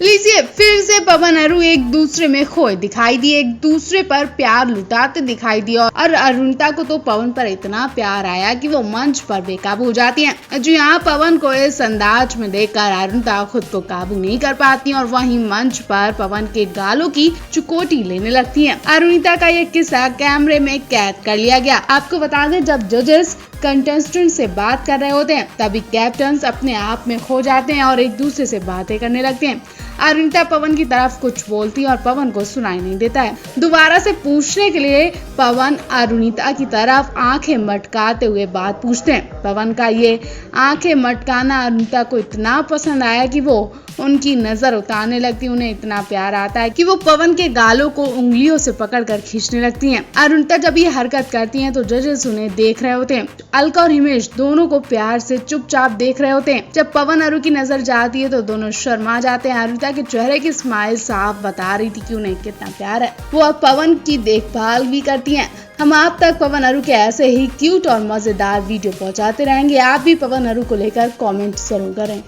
लीजिए, फिर से पवन अरू एक दूसरे में खोए दिखाई दिए, एक दूसरे पर प्यार लुटाते दिखाई दिए और अरुणिता को तो पवन पर इतना प्यार आया कि वो मंच पर बेकाबू हो जाती हैं। जी हाँ, पवन को इस अंदाज में देखकर अरुणिता खुद को काबू नहीं कर पाती और वहीं मंच पर पवन के गालों की चुकोटी लेने लगती हैं। अरुणिता का ये किस्सा कैमरे में कैद कर लिया गया। आपको बता दें, जब जजेस कंटेस्टेंट से बात कर रहे होते हैं तभी कैप्टन अपने आप में खो जाते हैं और एक दूसरे से बातें करने लगते हैं। अरुणिता पवन की तरफ कुछ बोलती है और पवन को सुनाई नहीं देता है। दोबारा से पूछने के लिए पवन अरुणिता की तरफ आंखें मटकाते हुए बात पूछते हैं। पवन का ये आंखें मटकाना अरुणिता को इतना पसंद आया कि वो उनकी नजर उतारने लगती है। उन्हें इतना प्यार आता है कि वो पवन के गालों को उंगलियों से पकड़कर खींचने लगती हैं। अरुणिता जब ये हरकत करती हैं तो जजेस उन्हें देख रहे होते हैं। अलका और हिमेश दोनों को प्यार से चुपचाप देख रहे होते हैं। जब पवन अरू की नजर जाती है तो दोनों शर्मा जाते हैं। अरुणिता के चेहरे की स्माइल साफ बता रही थी कि उन्हें कितना प्यार है। वो अब पवन की देखभाल भी करती हैं। हम आप तक पवन अरू के ऐसे ही क्यूट और मजेदार वीडियो पहुंचाते रहेंगे। आप भी पवन अरू को लेकर कमेंट जरूर करें।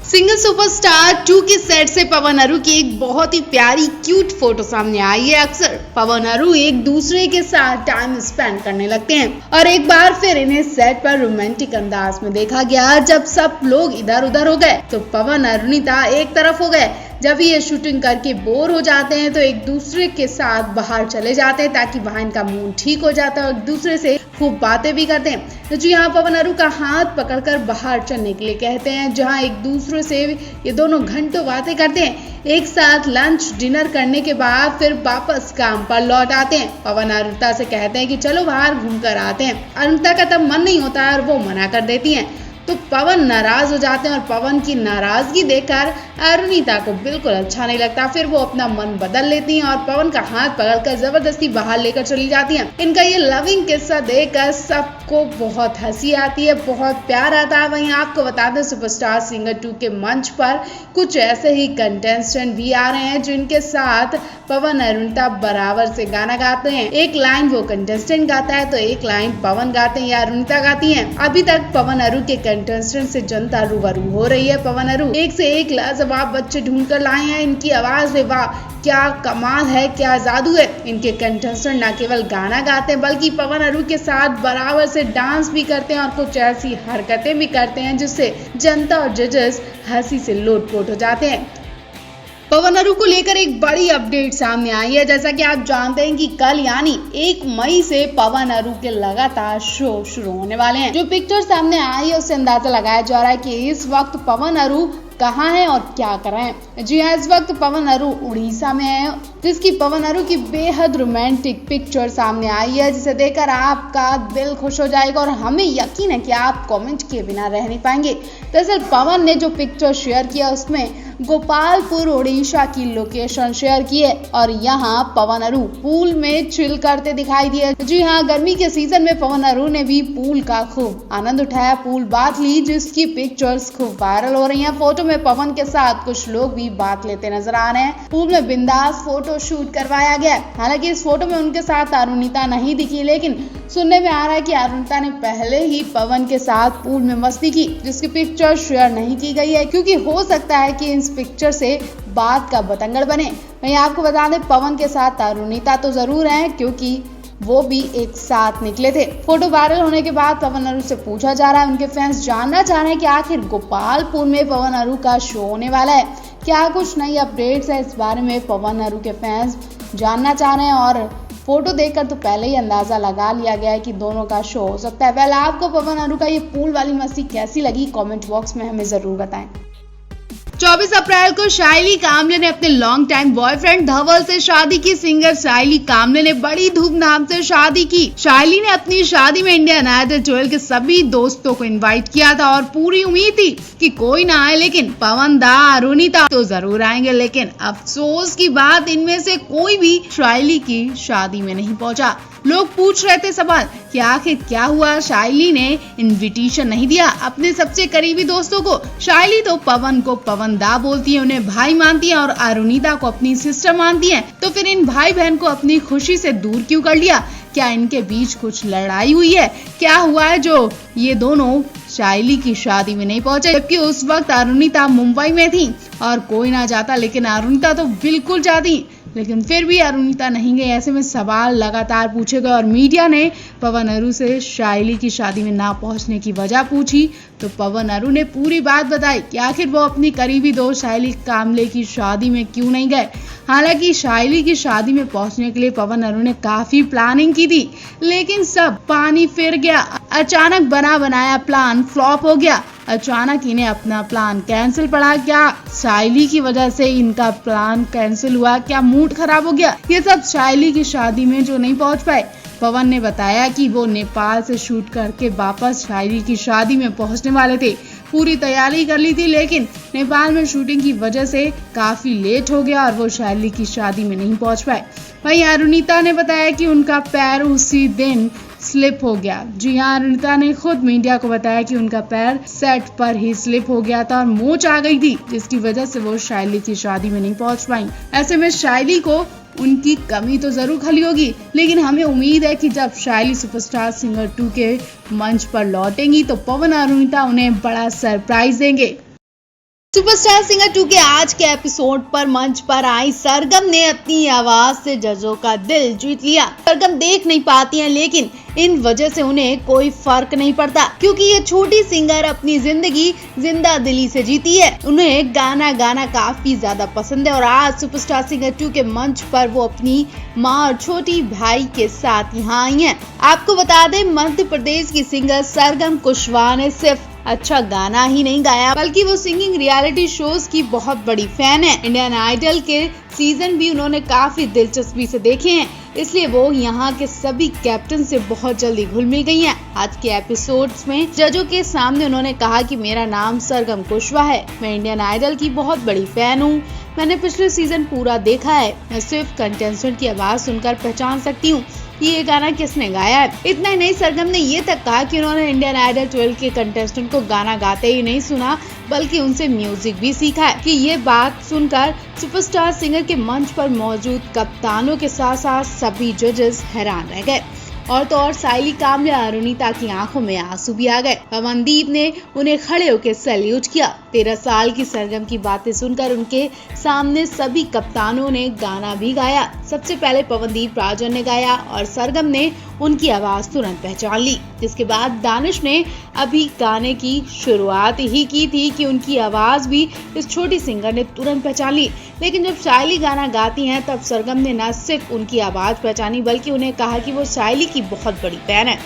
सिंगर सुपरस्टार 2 के सेट से पवन अरू की एक बहुत ही प्यारी क्यूट फोटो सामने आई है। अक्सर पवन अरू एक दूसरे के साथ टाइम स्पेंड करने लगते हैं और एक बार फिर इन्हें सेट पर रोमांटिक अंदाज में देखा गया। जब सब लोग इधर उधर हो गए तो पवन अरुणिता एक तरफ हो गए। जब ये शूटिंग करके बोर हो जाते हैं तो एक दूसरे के साथ बाहर चले जाते हैं ताकि वहाँ इनका मूड ठीक हो जाता है और एक दूसरे से खूब बातें भी करते हैं। तो जी हाँ, पवन अरू का हाथ पकड़कर बाहर चलने के लिए कहते हैं, जहाँ एक दूसरे से ये दोनों घंटों बातें करते हैं। एक साथ लंच डिनर करने के बाद फिर वापस काम पर लौट आते हैं। पवन अरुणिता से कहते हैं कि चलो बाहर घूम कर आते हैं। अरुणिता का तब मन नहीं होता है और वो मना कर देती हैं। तो पवन नाराज हो जाते हैं और पवन की नाराजगी देखकर अरुणिता को बिल्कुल अच्छा नहीं लगता। फिर वो अपना मन बदल लेती हैं और पवन का हाथ पकड़कर जबरदस्ती बाहर लेकर चली जाती हैं। इनका ये लविंग किस्सा देखकर सबको बहुत हंसी आती है, बहुत प्यार आता है। वहीं आपको बता दें, सुपरस्टार सिंगर 2 के मंच पर कुछ ऐसे ही कंटेस्टेंट भी आ रहे हैं जिनके साथ पवन अरुणिता बराबर से गाना गाते हैं। एक लाइन वो कंटेस्टेंट गाता है तो एक लाइन पवन गाते हैं या अरुणिता गाती हैं। अभी तक पवन अरू के कंटेस्टेंट से जनता रूबरू हो रही है। पवन अरू एक से एक लाजवाब बच्चे ढूंढ कर लाए हैं। इनकी आवाज में वाह क्या कमाल है, क्या जादू है। इनके कंटेस्टेंट न केवल गाना गाते हैं बल्कि पवन अरू के साथ बराबर से डांस भी करते हैं और कुछ ऐसी हरकतें भी करते हैं जिससे जनता और जजेस हंसी से लोटपोट हो जाते हैं। पवन अरू को लेकर एक बड़ी अपडेट सामने आई है। जैसा कि आप जानते हैं कि कल यानी 1 मई से पवन अरू के लगातार शो शुरू होने वाले हैं। जो पिक्चर सामने आई है उससे अंदाजा लगाया जा रहा है कि इस वक्त पवन अरू कहाँ है और क्या कर रहे हैं। जी हाँ, इस वक्त पवन अरू उड़ीसा में है, जिसकी पवन अरू की बेहद रोमांटिक पिक्चर सामने आई है, जिसे देखकर आपका दिल खुश हो जाएगा और हमें यकीन है कि आप कमेंट किए बिना रह नहीं पाएंगे। दरअसल पवन ने जो पिक्चर शेयर किया उसमें गोपालपुर उड़ीसा की लोकेशन शेयर की है और यहाँ पवन अरू पूल में चिल करते दिखाई दिए। जी हाँ, गर्मी के सीजन में पवन अरू ने भी पूल का खूब आनंद उठाया, पूल बात ली, जिसकी पिक्चर्स खूब वायरल हो रही हैं। फोटो में पवन के साथ कुछ लोग भी बात लेते नजर आ रहे हैं। पूल में बिंदास फोटो शूट करवाया गया। हालांकि इस फोटो में उनके साथ अरुणिता नहीं दिखी, लेकिन सुनने में आ रहा है कि अरुणिता ने पहले ही पवन के साथ पूल में मस्ती की, जिसकी पिक्चर शेयर नहीं की गई है क्योंकि हो सकता है कि इस पिक्चर से बात का बतंगड़ बने। वहीं आपको बता दें, पवन के साथ अरुणिता तो जरूर है क्योंकि वो भी एक साथ निकले थे। फोटो वायरल होने के बाद पवन अरू से पूछा जा रहा है, उनके फैंस जानना चाह रहे हैं कि आखिर गोपालपुर में पवन अरू का शो होने वाला है, क्या कुछ नई अपडेट्स है। इस बारे में पवन अरू के फैंस जानना चाह रहे हैं और फोटो देखकर तो पहले ही अंदाजा लगा लिया गया है कि दोनों का शो हो सकता है। पहले आपको पवन अरू का ये पूल वाली मस्ती कैसी लगी, कमेंट बॉक्स में हमें जरूर बताएं। 24 अप्रैल को सायली कामले ने अपने लॉन्ग टाइम बॉयफ्रेंड धवल से शादी की। सिंगर सायली कामले ने बड़ी धूमधाम से शादी की। सायली ने अपनी शादी में इंडियन आइडल 12 के सभी दोस्तों को इनवाइट किया था और पूरी उम्मीद थी कि कोई ना आए, लेकिन पवन दा अरुणिता तो जरूर आएंगे। लेकिन अफसोस की बात, इनमें से कोई भी सायली की शादी में नहीं पहुंचा। लोग पूछ रहे थे सवाल कि आखिर क्या हुआ, सायली ने इनविटेशन नहीं दिया अपने सबसे करीबी दोस्तों को। सायली तो पवन को पवन दा बोलती है, उन्हें भाई मानती है और अरुणिता को अपनी सिस्टर मानती है। तो फिर इन भाई बहन को अपनी खुशी से दूर क्यों कर लिया? क्या इनके बीच कुछ लड़ाई हुई है? क्या हुआ है जो ये दोनों शाइली की शादी में नहीं पहुंचे, जबकि उस वक्त अरुणिता मुंबई में थी और कोई ना जाता, लेकिन अरुणिता तो बिल्कुल जाती। लेकिन फिर भी अरुणिता नहीं गई। ऐसे में सवाल लगातार पूछे गए और मीडिया ने पवन अरू से शाइली की शादी में ना पहुंचने की वजह पूछी तो पवन अरू ने पूरी बात बताई कि आखिर वो अपनी करीबी दोस्त शाइली कामले की शादी में क्यों नहीं गए। हालांकि शाइली की शादी में पहुंचने के लिए पवन अरू ने काफी प्लानिंग की थी, लेकिन सब पानी फिर गया। अचानक बना बनाया प्लान फ्लॉप हो गया। अचानक इन्हें अपना प्लान कैंसिल पड़ा। क्या शाइली की वजह से इनका प्लान कैंसिल हुआ? क्या मूड खराब हो गया? ये सब शाइली की शादी में जो नहीं पहुंच पाए। पवन ने बताया कि वो नेपाल से शूट करके वापस शाइली की शादी में पहुंचने वाले थे। पूरी तैयारी कर ली थी, लेकिन नेपाल में शूटिंग की वजह से काफी लेट हो गया और वो शाइली की शादी में नहीं पहुंच पाए। वहीं अरुणिता ने बताया कि उनका पैर उसी दिन स्लिप हो गया। जी हाँ, अरुणिता ने खुद मीडिया को बताया कि उनका पैर सेट पर ही स्लिप हो गया था और मोच आ गई थी, जिसकी वजह से वो शाइली की शादी में नहीं पहुंच पाई। ऐसे में शाइली को उनकी कमी तो जरूर खली होगी, लेकिन हमें उम्मीद है कि जब शाइली सुपरस्टार सिंगर 2 के मंच पर लौटेंगी तो पवन और अरुणिता उन्हें बड़ा सरप्राइज देंगे। सुपरस्टार सिंगर 2 के आज के एपिसोड पर मंच पर आई सरगम ने अपनी आवाज से जजों का दिल जीत लिया। सरगम देख नहीं पाती हैं, लेकिन इन वजह से उन्हें कोई फर्क नहीं पड़ता, क्योंकि ये छोटी सिंगर अपनी जिंदगी जिंदा दिली से जीती है। उन्हें गाना गाना काफी ज्यादा पसंद है और आज सुपरस्टार सिंगर 2 के मंच पर वो अपनी माँ और छोटी भाई के साथ यहाँ आई हैं। आपको बता दें, मध्य प्रदेश की सिंगर सरगम कुशवाहा ने सिर्फ अच्छा गाना ही नहीं गाया, बल्कि वो सिंगिंग रियलिटी शोज की बहुत बड़ी फैन है। इंडियन आइडल के सीजन भी उन्होंने काफी दिलचस्पी से देखे हैं, इसलिए वो यहाँ के सभी कैप्टन से बहुत जल्दी घुल मिल गई हैं। आज के एपिसोड्स में जजों के सामने उन्होंने कहा कि मेरा नाम सरगम कुशवाहा है, मैं इंडियन आइडल की बहुत बड़ी फैन हूँ, मैंने पिछले सीजन पूरा देखा है, मैं सिर्फ कंटेस्टेंट की आवाज सुनकर पहचान सकती हूँ ये गाना किसने गाया है। इतना ही नहीं, सरगम ने ये तक कहा कि उन्होंने इंडियन आइडल 12 के कंटेस्टेंट को गाना गाते ही नहीं सुना, बल्कि उनसे म्यूजिक भी सीखा है। कि ये बात सुनकर सुपरस्टार सिंगर के मंच पर मौजूद कप्तानों के साथ साथ सभी जजेस हैरान रह गए। और तो और शाइली कामले अरुणिता की आंखों में आंसू भी आ गए। पवनदीप ने उन्हें खड़े होकर सैल्यूट किया। 13 साल की सरगम की बातें सुनकर उनके सामने सभी कप्तानों ने गाना भी गाया। सबसे पहले पवनदीप राजन ने गाया और सरगम ने उनकी आवाज तुरंत पहचान ली, जिसके बाद दानिश ने अभी गाने की शुरुआत ही की थी कि उनकी आवाज भी इस छोटी सिंगर ने तुरंत पहचान ली। लेकिन जब शाइली गाना गाती हैं तब सरगम ने न सिर्फ उनकी आवाज पहचानी, बल्कि उन्हें कहा कि वो शाइली की बहुत बड़ी फैन है।